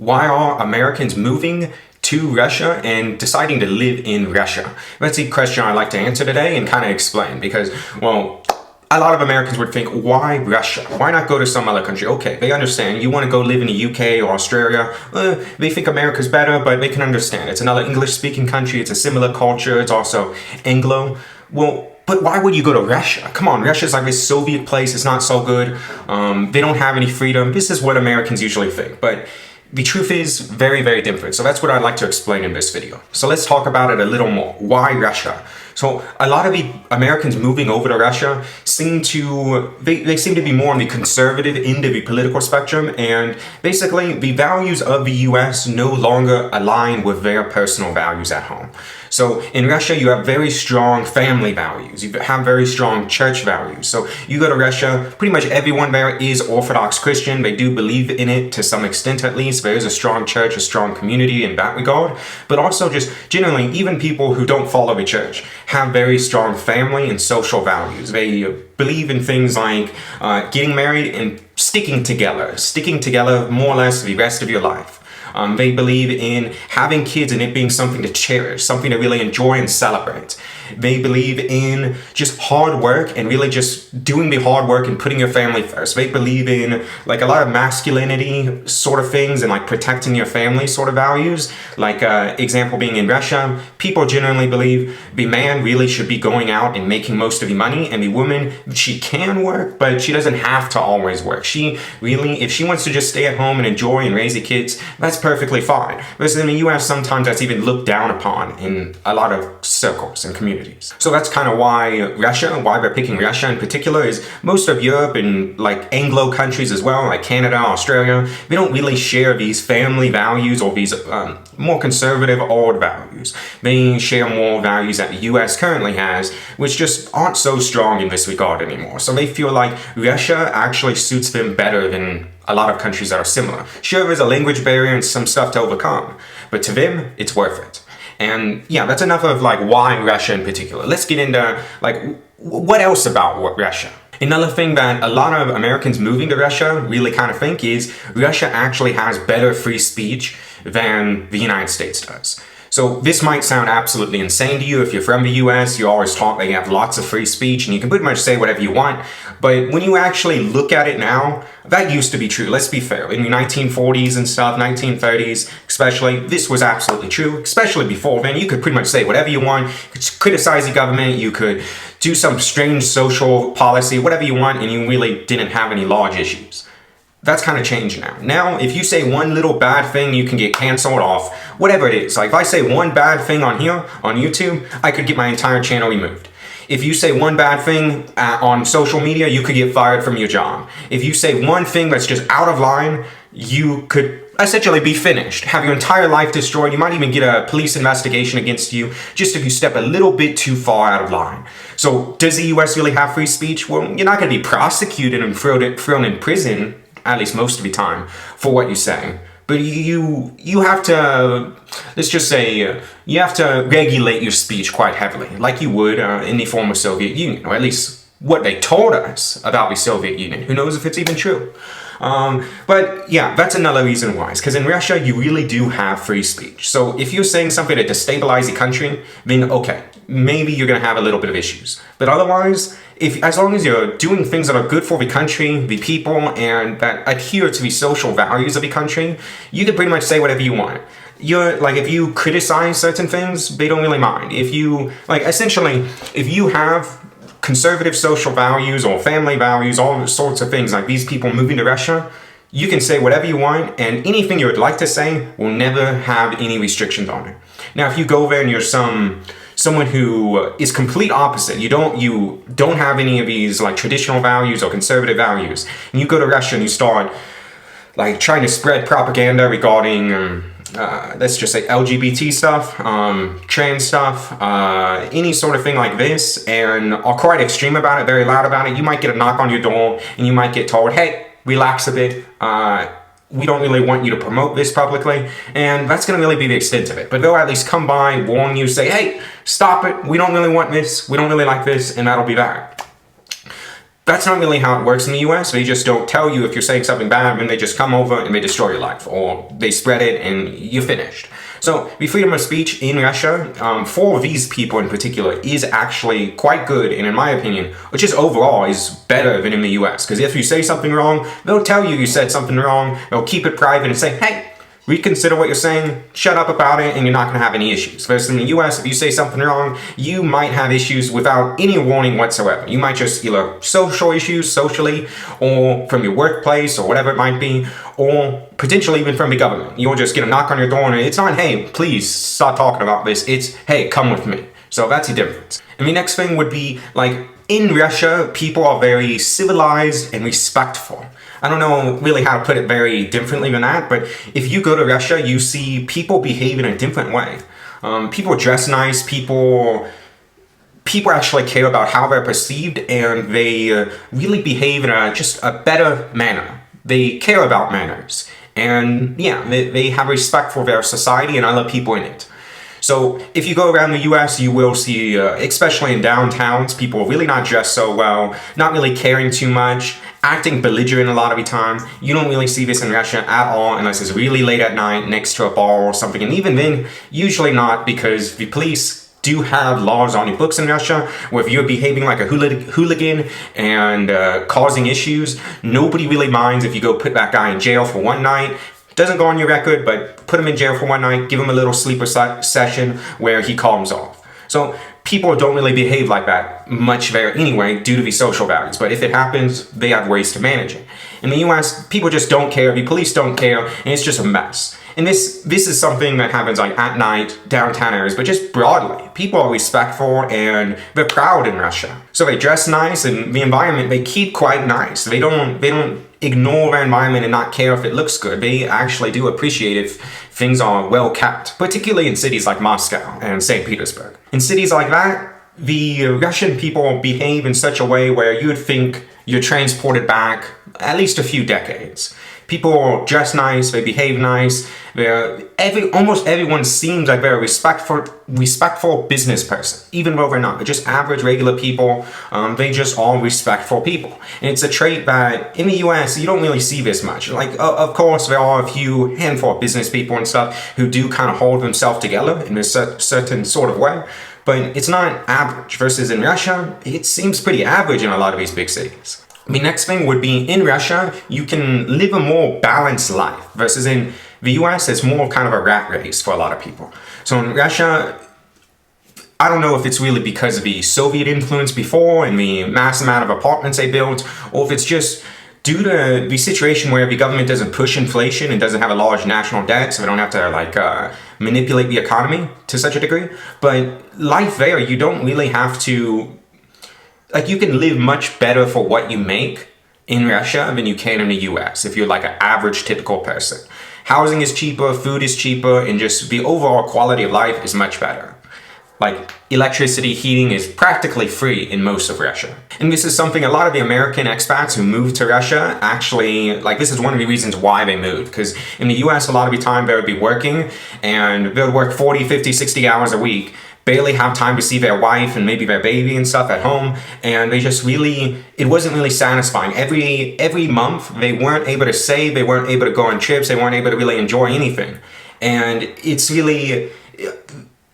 Why are Americans moving to Russia and deciding to live in Russia? That's the question I'd like to answer today and kind of explain because, well, a lot of Americans would think, why Russia? Why not go to some other country? Okay, they understand. You want to go live in the UK or Australia. They think America's better, but they can understand. It's another English-speaking country. It's a similar culture. It's also Anglo. Well, but why would you go to Russia? Come on, Russia's like this Soviet place. It's not so good. They don't have any freedom. This is what Americans usually think. But the truth is very, very different. So that's what I'd like to explain in this video. So let's talk about it a little more. Why Russia? So a lot of the Americans moving over to Russia seem to be more on the conservative end of the political spectrum, and basically the values of the US no longer align with their personal values at home. So in Russia, you have very strong family values. You have very strong church values. So you go to Russia, pretty much everyone there is Orthodox Christian. They do believe in it to some extent at least. There is a strong church, a strong community in that regard. But also just generally, even people who don't follow the church have very strong family and social values. They believe in things like getting married and sticking together more or less the rest of your life. They believe in having kids and it being something to cherish, something to really enjoy and celebrate. They believe in just hard work and really just doing the hard work and putting your family first. They believe in like a lot of masculinity sort of things and like protecting your family sort of values. Like example being in Russia, people generally believe the man really should be going out and making most of the money, and the woman, she can work, but she doesn't have to always work. She really, if she wants to just stay at home and enjoy and raise the kids, that's perfectly fine. Whereas in the US, sometimes that's even looked down upon in a lot of circles and communities. So that's kind of why they're picking Russia in particular, is most of Europe and like Anglo countries as well, like Canada, Australia, they don't really share these family values or these more conservative old values. They share more values that the US currently has, which just aren't so strong in this regard anymore. So they feel like Russia actually suits them better than a lot of countries that are similar. Sure, there's a language barrier and some stuff to overcome, but to them, it's worth it. And yeah, that's enough of like why Russia in particular. Let's get into like what else about Russia. Another thing that a lot of Americans moving to Russia really kind of think is Russia actually has better free speech than the United States does. So this might sound absolutely insane to you. If you're from the US, you're always taught that you have lots of free speech and you can pretty much say whatever you want. But when you actually look at it now, that used to be true. Let's be fair. In the 1940s and stuff, 1930s especially, this was absolutely true. Especially before then, you could pretty much say whatever you want. You could criticize the government. You could do some strange social policy, whatever you want, and you really didn't have any large issues. That's kind of changed now. Now, if you say one little bad thing, you can get canceled off, whatever it is. Like if I say one bad thing on here, on YouTube, I could get my entire channel removed. If you say one bad thing on social media, you could get fired from your job. If you say one thing that's just out of line, you could essentially be finished, have your entire life destroyed. You might even get a police investigation against you just if you step a little bit too far out of line. So does the US really have free speech? Well, you're not going to be prosecuted and thrown in prison, at least most of the time, for what you say. But you have to, let's just say, you have to regulate your speech quite heavily, like you would in the former Soviet Union, or at least what they told us about the Soviet Union. Who knows if it's even true? But yeah, that's another reason why. Because in Russia, you really do have free speech. So if you're saying something to destabilize the country, then okay, maybe you're going to have a little bit of issues. But otherwise, as long as you're doing things that are good for the country, the people, and that adhere to the social values of the country, you can pretty much say whatever you want. If you criticize certain things, they don't really mind. If you, essentially, if you have conservative social values or family values, all sorts of things, like these people moving to Russia, you can say whatever you want, and anything you would like to say will never have any restrictions on it. Now, if you go there and you're someone who is complete opposite, you don't have any of these like traditional values or conservative values, and you go to Russia and you start like trying to spread propaganda regarding let's just say LGBT stuff, trans stuff, any sort of thing like this, and are quite extreme about it, very loud about it, you might get a knock on your door and you might get told, hey, relax a bit, we don't really want you to promote this publicly, and that's going to really be the extent of it. But they'll at least come by, warn you, say, hey, stop it, we don't really want this, we don't really like this, and that'll be that. That's not really how it works in the US. They just don't tell you if you're saying something bad, and they just come over and they destroy your life, or they spread it and you're finished. So the freedom of speech in Russia, for these people in particular, is actually quite good, and in my opinion, which is overall is better than in the US. Because if you say something wrong, they'll tell you said something wrong, they'll keep it private and say, hey, reconsider what you're saying, shut up about it, and you're not going to have any issues. Versus in the US, if you say something wrong, you might have issues without any warning whatsoever. You might just either social issues socially, or from your workplace, or whatever it might be, or potentially even from the government. You'll just get a knock on your door, and it's not, hey, please stop talking about this. It's, hey, come with me. So that's the difference. And the next thing would be, like, in Russia, people are very civilized and respectful. I don't know really how to put it very differently than that, but if you go to Russia, you see people behave in a different way. People dress nice, people actually care about how they're perceived, and they really behave in just a better manner. They care about manners, and yeah, they have respect for their society and other people in it. So if you go around the US, you will see, especially in downtowns, people really not dressed so well, not really caring too much, acting belligerent a lot of the time. You don't really see this in Russia at all unless it's really late at night next to a bar or something. And even then, usually not, because the police do have laws on the books in Russia where if you're behaving like a hooligan and causing issues, nobody really minds if you go put that guy in jail for one night. Doesn't go on your record, but put him in jail for one night, give him a little sleeper session where he calms off. So people don't really behave like that much there anyway due to the social values. But if it happens, they have ways to manage it. In the US, people just don't care, the police don't care, and it's just a mess. And this is something that happens like at night, downtown areas, but just broadly. People are respectful and they're proud in Russia. So they dress nice, and the environment they keep quite nice. They don't ignore their environment and not care if it looks good. They actually do appreciate if things are well kept, particularly in cities like Moscow and St. Petersburg. In cities like that, the Russian people behave in such a way where you would think you're transported back at least a few decades. People dress nice, they behave nice, almost everyone seems like they're a respectful business person, even though they're not. They're just average, regular people. They just are respectful people. And it's a trait that in the US, you don't really see this much. Like, of course, there are a few handful of business people and stuff who do kind of hold themselves together in a certain sort of way, but it's not average. Versus in Russia, it seems pretty average in a lot of these big cities. The next thing would be in Russia, you can live a more balanced life versus in the US, it's more kind of a rat race for a lot of people. So in Russia, I don't know if it's really because of the Soviet influence before and the mass amount of apartments they built, or if it's just due to the situation where the government doesn't push inflation and doesn't have a large national debt, so they don't have to manipulate the economy to such a degree. But life there, you don't really have to. You can live much better for what you make in Russia than you can in the US if you're like an average typical person. Housing is cheaper, food is cheaper, and just the overall quality of life is much better. Like electricity, heating is practically free in most of Russia. And this is something a lot of the American expats who moved to Russia actually, this is one of the reasons why they moved. Because in the US, a lot of the time they would be working and they would work 40, 50, 60 hours a week. Barely have time to see their wife and maybe their baby and stuff at home, and they just it wasn't really satisfying. Every month they weren't able to save, they weren't able to go on trips, they weren't able to really enjoy anything. And it's really,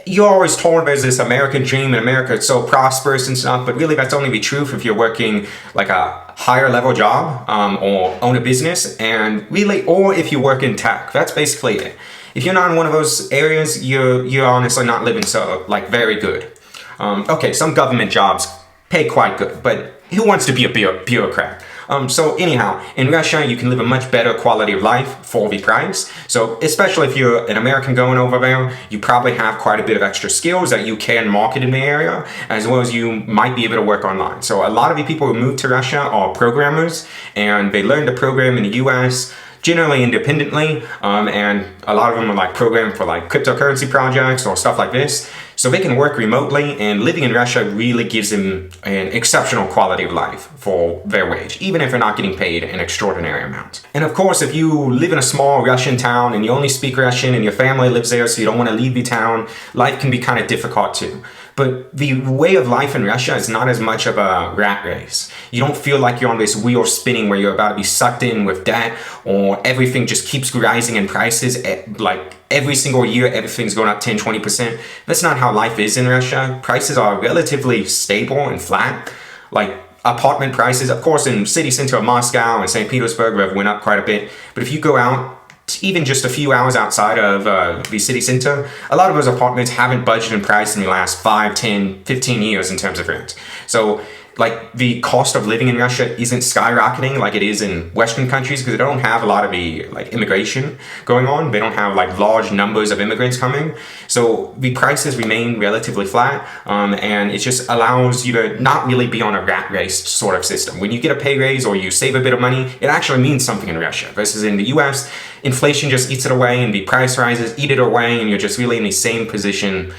you're always told there's this American dream in America, it's so prosperous and stuff, but really that's only the truth if you're working like a higher level job or own a business, and really, or if you work in tech. That's basically it. If you're not in one of those areas, you're honestly not living so very good. Okay, some government jobs pay quite good, but who wants to be a bureaucrat? So anyhow, in Russia, you can live a much better quality of life for the price. So especially if you're an American going over there, you probably have quite a bit of extra skills that you can market in the area, as well as you might be able to work online. So a lot of the people who move to Russia are programmers, and they learn to program in the US, generally independently, and a lot of them are programmed for cryptocurrency projects or stuff like this. So they can work remotely, and living in Russia really gives them an exceptional quality of life for their wage, even if they're not getting paid an extraordinary amount. And of course, if you live in a small Russian town and you only speak Russian and your family lives there so you don't want to leave the town, life can be kind of difficult too. But the way of life in Russia is not as much of a rat race. You don't feel like you're on this wheel spinning where you're about to be sucked in with debt, or everything just keeps rising in prices. Like every single year, everything's going up 10, 20%. That's not how life is in Russia. Prices are relatively stable and flat. Like apartment prices, of course, in city center of Moscow and St. Petersburg have went up quite a bit. But if you go out, even just a few hours outside of the city center, a lot of those apartments haven't budged in price in the last 5, 10, 15 years in terms of rent. So like the cost of living in Russia isn't skyrocketing like it is in Western countries because they don't have a lot of the like immigration going on. They don't have like large numbers of immigrants coming. So the prices remain relatively flat, and it just allows you to not really be on a rat race sort of system. When you get a pay raise or you save a bit of money, it actually means something in Russia versus in the US, inflation just eats it away and the price rises eat it away and you're just really in the same position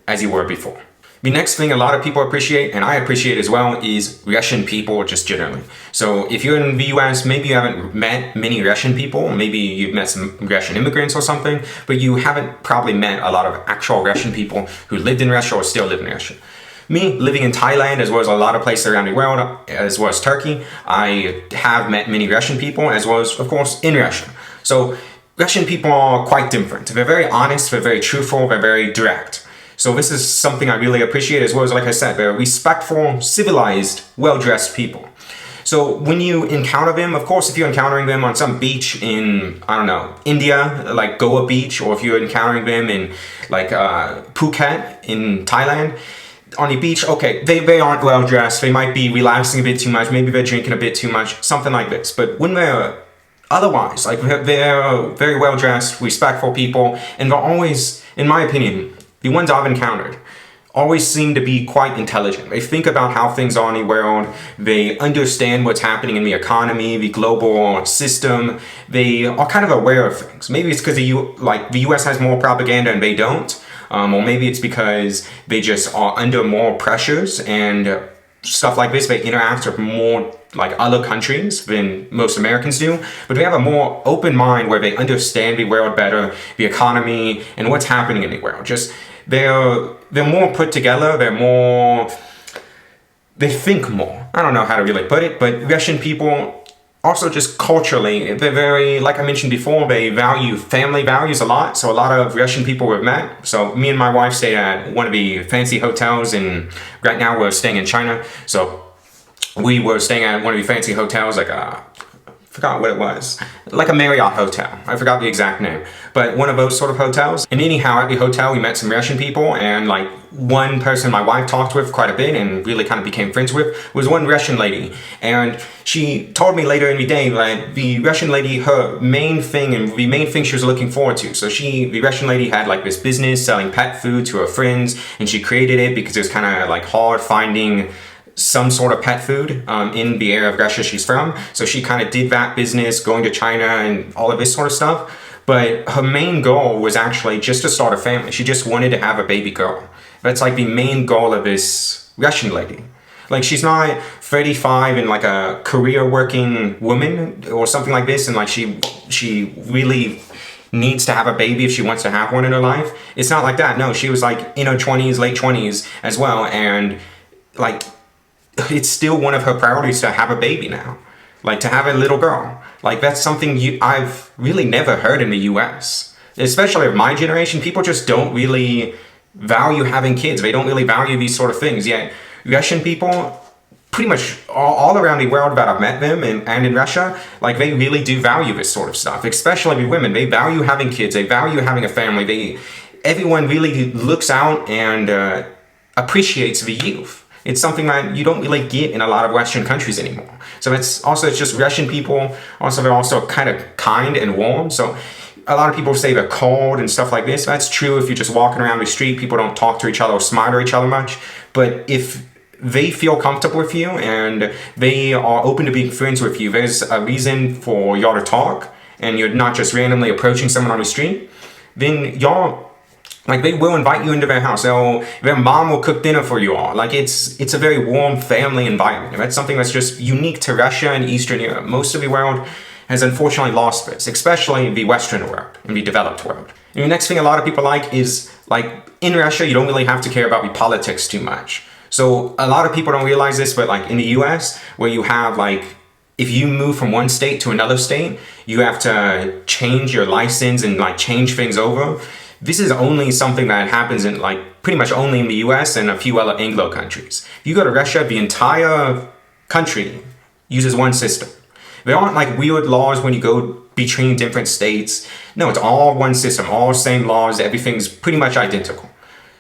as you were before. The next thing a lot of people appreciate, and I appreciate as well, is Russian people just generally. So if you're in the US, maybe you haven't met many Russian people, maybe you've met some Russian immigrants or something, but you haven't probably met a lot of actual Russian people who lived in Russia or still live in Russia. Me, living in Thailand, as well as a lot of places around the world, as well as Turkey, I have met many Russian people, as well as, of course, in Russia. So Russian people are quite different. They're very honest, they're very truthful, they're very direct. So this is something I really appreciate, as well as, like I said, they're respectful, civilized, well-dressed people. So when you encounter them, of course, if you're encountering them on some beach in, I don't know, India, like Goa Beach, or if you're encountering them in like Phuket in Thailand, on the beach, okay, they aren't well-dressed, they might be relaxing a bit too much, maybe they're drinking a bit too much, something like this. But when they're otherwise, like they're very well-dressed, respectful people, and they're always, in my opinion, the ones I've encountered always seem to be quite intelligent. They think about how things are in the world. They understand what's happening in the economy, the global system. They are kind of aware of things. Maybe it's because the US has more propaganda and they don't. Or maybe it's because they just are under more pressures and stuff like this. They interact with more like other countries than most Americans do, but they have a more open mind where they understand the world better, the economy, and what's happening in the world. Just they're more put together, they think more. I don't know how to really put it, but Russian people also just culturally, they're very, like I mentioned before, they value family values a lot. So a lot of Russian people we've met. So me and my wife stay at one of the fancy hotels, and right now we're staying in China. So we were staying at one of the fancy hotels, like forgot what it was, like a Marriott hotel. I forgot the exact name, but one of those sort of hotels. And anyhow, at the hotel, we met some Russian people, and like one person my wife talked with quite a bit and really kind of became friends with was one Russian lady. And she told me later in the day, like the Russian lady, her main thing and the main thing she was looking forward to. So the Russian lady had like this business selling pet food to her friends, and she created it because it was kind of like hard finding some sort of pet food in the area of Russia she's from. So she kind of did that business, going to China and all of this sort of stuff. But her main goal was actually just to start a family. She just wanted to have a baby girl. That's like the main goal of this Russian lady. Like she's not 35 and like a career working woman or something like this, and like she really needs to have a baby if she wants to have one in her life. It's not like that. No, she was like in her 20s, late 20s as well, and like it's still one of her priorities to have a baby now, like to have a little girl. Like that's something I've really never heard in the US, especially of my generation. People just don't really value having kids. They don't really value these sort of things. Yet Russian people, pretty much all around the world that I've met them and in Russia, like they really do value this sort of stuff, especially with women. They value having kids. They value having a family. Everyone really looks out and appreciates the youth. It's something that you don't really get in a lot of Western countries anymore. So it's just Russian people. Also, they're also kind of kind and warm. So a lot of people say they're cold and stuff like this. That's true if you're just walking around the street. People don't talk to each other or smile to each other much. But if they feel comfortable with you and they are open to being friends with you, there's a reason for y'all to talk, and you're not just randomly approaching someone on the street, then y'all, like they will invite you into their house. Their mom will cook dinner for you all. Like it's a very warm family environment. And that's something that's just unique to Russia and Eastern Europe. Most of the world has unfortunately lost this, especially the Western world and the developed world. And the next thing a lot of people like is, like, in Russia, you don't really have to care about the politics too much. So a lot of people don't realize this, but like in the US, where you have like, if you move from one state to another state, you have to change your license and like change things over. This is only something that happens in like pretty much only in the US and a few other Anglo countries. If you go to Russia, the entire country uses one system. There aren't like weird laws when you go between different states. No, it's all one system, all same laws, everything's pretty much identical.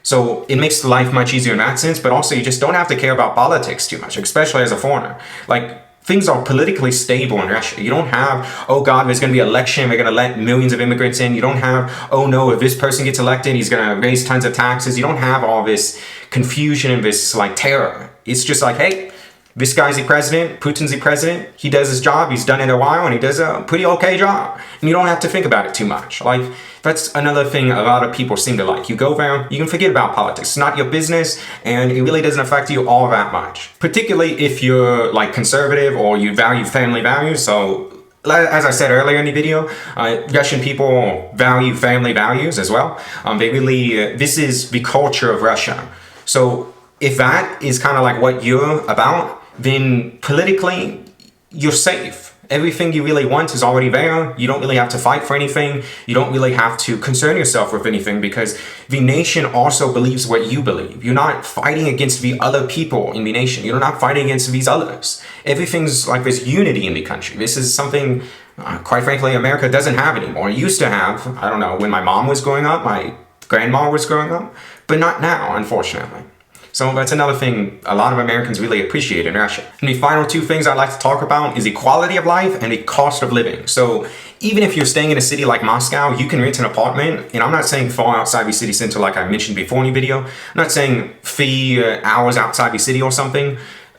So it makes life much easier in that sense, but also you just don't have to care about politics too much, especially as a foreigner. Like, things are politically stable in Russia. You don't have, oh God, there's going to be an election, we're going to let millions of immigrants in. You don't have, oh no, if this person gets elected, he's going to raise tons of taxes. You don't have all this confusion and this like terror. It's just like, hey, this guy's the president, Putin's the president, he does his job, he's done it a while, and he does a pretty okay job. And you don't have to think about it too much. Like, that's another thing a lot of people seem to like. You go there, you can forget about politics. It's not your business, and it really doesn't affect you all that much. Particularly if you're like conservative or you value family values. So, as I said earlier in the video, Russian people value family values as well. They really, this is the culture of Russia. So, if that is kind of like what you're about, then politically, you're safe. Everything you really want is already there. You don't really have to fight for anything. You don't really have to concern yourself with anything because the nation also believes what you believe. You're not fighting against the other people in the nation. You're not fighting against these others. Everything's like this unity in the country. This is something, quite frankly, America doesn't have anymore. It used to have, I don't know, when my mom was growing up, my grandma was growing up, but not now, unfortunately. So that's another thing a lot of Americans really appreciate in Russia. And the final two things I'd like to talk about is the quality of life and the cost of living. So even if you're staying in a city like Moscow, you can rent an apartment. And I'm not saying far outside the city center like I mentioned before in the video. I'm not saying 3 hours outside the city or something.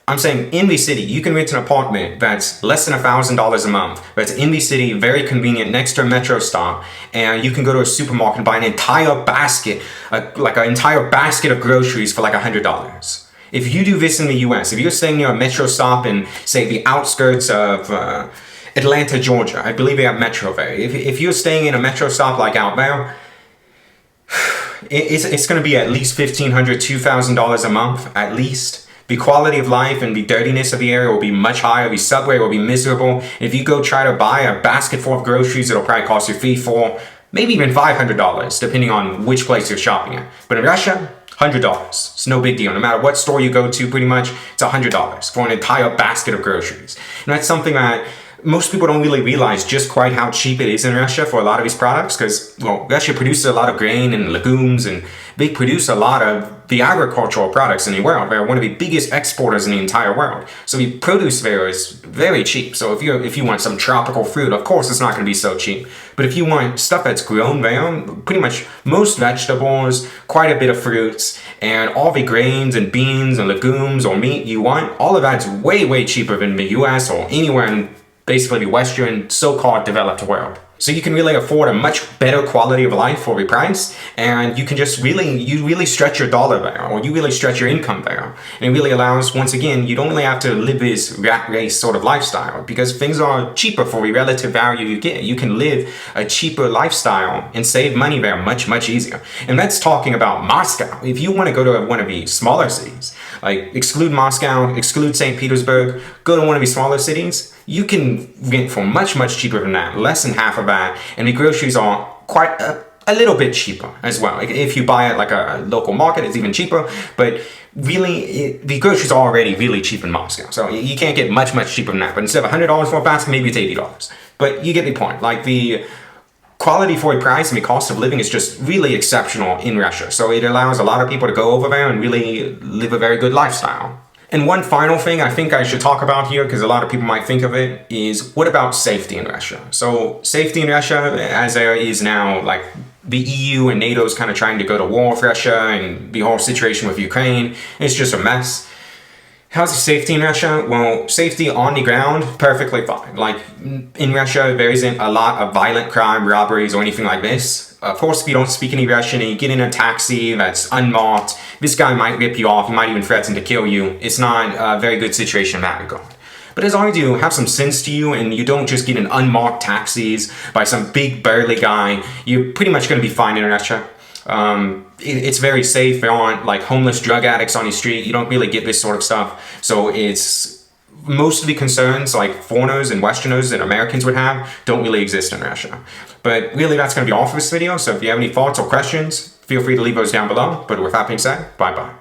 I'm saying in the city, you can rent an apartment that's less than $1,000 a month, that's in the city, very convenient, next to a metro stop, and you can go to a supermarket and buy an entire basket, like an entire basket of groceries for like $100. If you do this in the US, if you're staying near a metro stop in, say, the outskirts of Atlanta, Georgia, I believe they have metro there. If you're staying in a metro stop like out there, it's going to be at least $1,500, $2,000 a month, at least. The quality of life and the dirtiness of the area will be much higher. The subway will be miserable. If you go try to buy a basket full of groceries, it'll probably cost you $3, $4, maybe even $500, depending on which place you're shopping at. But in Russia, $100. It's no big deal. No matter what store you go to, pretty much, it's $100 for an entire basket of groceries. And that's something that most people don't really realize just quite how cheap it is in Russia for a lot of these products because, well, Russia produces a lot of grain and legumes and they produce a lot of the agricultural products in the world. They're one of the biggest exporters in the entire world. So the produce there is very cheap. So if you want some tropical fruit, of course it's not going to be so cheap. But if you want stuff that's grown there, pretty much most vegetables, quite a bit of fruits, and all the grains and beans and legumes or meat you want, all of that's way, way cheaper than the US or anywhere in basically the Western so-called developed world. So you can really afford a much better quality of life for the price, and you can just really stretch your dollar there, or you really stretch your income there. And it really allows, once again, you don't really have to live this rat race sort of lifestyle because things are cheaper for the relative value you get. You can live a cheaper lifestyle and save money there much, much easier. And that's talking about Moscow. If you want to go to one of the smaller cities, like exclude Moscow, exclude St. Petersburg, go to one of these smaller cities, you can rent for much, much cheaper than that, less than half of that, and the groceries are quite a little bit cheaper as well. Like if you buy it like a local market, it's even cheaper, but really, the groceries are already really cheap in Moscow, so you can't get much, much cheaper than that. But instead of $100 for a basket, maybe it's $80. But you get the point. Like the quality for a price and the cost of living is just really exceptional in Russia. So it allows a lot of people to go over there and really live a very good lifestyle. And one final thing I think I should talk about here, because a lot of people might think of it, is what about safety in Russia? So safety in Russia, as there is now, like the EU and NATO is kind of trying to go to war with Russia and the whole situation with Ukraine, it's just a mess. How's the safety in Russia? Well, safety on the ground, perfectly fine. Like in Russia, there isn't a lot of violent crime, robberies, or anything like this. Of course, if you don't speak any Russian and you get in a taxi that's unmarked, this guy might rip you off, he might even threaten to kill you. It's not a very good situation in that regard. But as long as you have some sense to you and you don't just get in unmarked taxis by some big burly guy, you're pretty much going to be fine in Russia. It's very safe. There aren't like homeless drug addicts on your street. You don't really get this sort of stuff. So it's most of the concerns like foreigners and Westerners and Americans would have don't really exist in Russia. But really, that's going to be all for this video. So if you have any thoughts or questions, feel free to leave those down below. But with that being said, bye-bye.